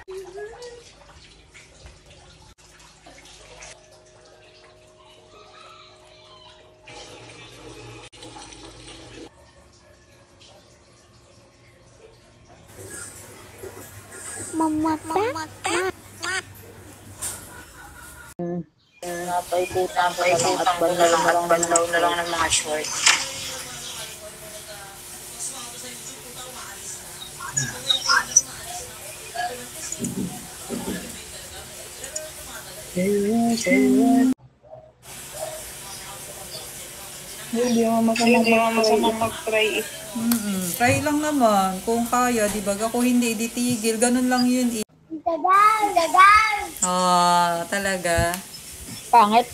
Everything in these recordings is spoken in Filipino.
Napaikutan at banlaw na lang ng mga short. Hindi mo masamang mag-try. Try lang naman. Kung kaya, di ba? Ako hindi ditigil. Ganun lang yun. Dagal! Talaga. Pangit.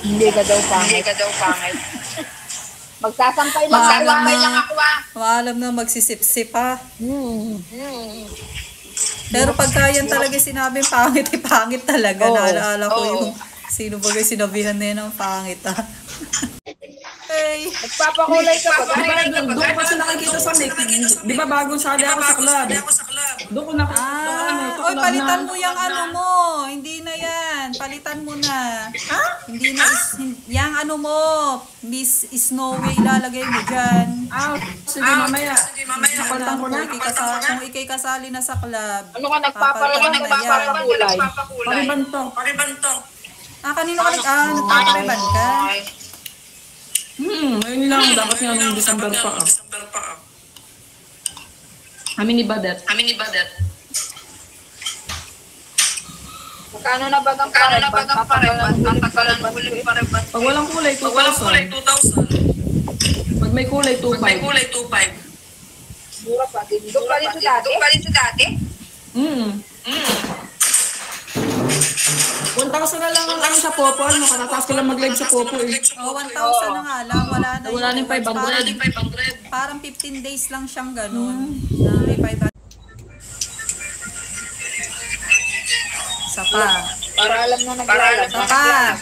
Hindi ka daw pangit. Magsasampay lang ako. Maalam na magsisip-sip ha. Pero pagka yan talaga sinabing pangit, pangit talaga. Naalala ko yung sino ba yung sinabihan na yan ng pangit ha. Hey. Nagpapakulay ka ba? Doon ko sila nakikita sa Nick. Di ba bagong sali ako sa club? Doon ko Oy, palitan mo yung ano mo. Hindi na yan. Palitan mo na. Ha? Hindi na, yung ano mo. Miss Snowy, ilalagay mo dyan. Sige mamaya. Napalitan ko na. Kung ikay kasali na sa club. Ano ka nagpapakulay? Paribanto. Kanino ka nagpapariban ka? Ngayon lang. Dapat nga nung December pa. Kami ni Badet. Magkano na bagang pariban? Ang tagalan ba huli pariban? Pag walang kulay, 2,000. Pag may kulay, 2,500. Mura pa din. Doon pa rin sa dati? 1,000 na lang ang sa Popo. Katataas ko lang mag-live sa Popo eh. 1,000 na nga lang. Wala na Wala na yung 500. Parang 15 days lang siyang ganun. Na may 500. Sapa. Para alam na naglalaba. Sapa.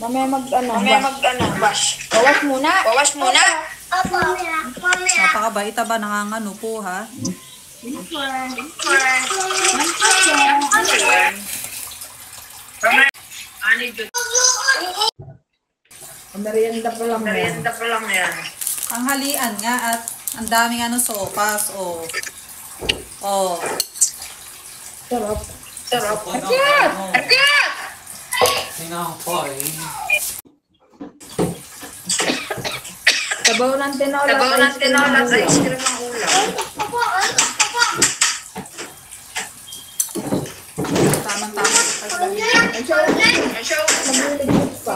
Mamaya bash. Bawas muna. Opo. Napakabait ba nangangano po ha? Merienda pa lang yan. Ang halian nga at ang daming sopas Sarap. Agad! Sabaw ng tinola at ice cream ng ulam. Tamang-tama sa paglalagay. Ang show. Magliligpit pa.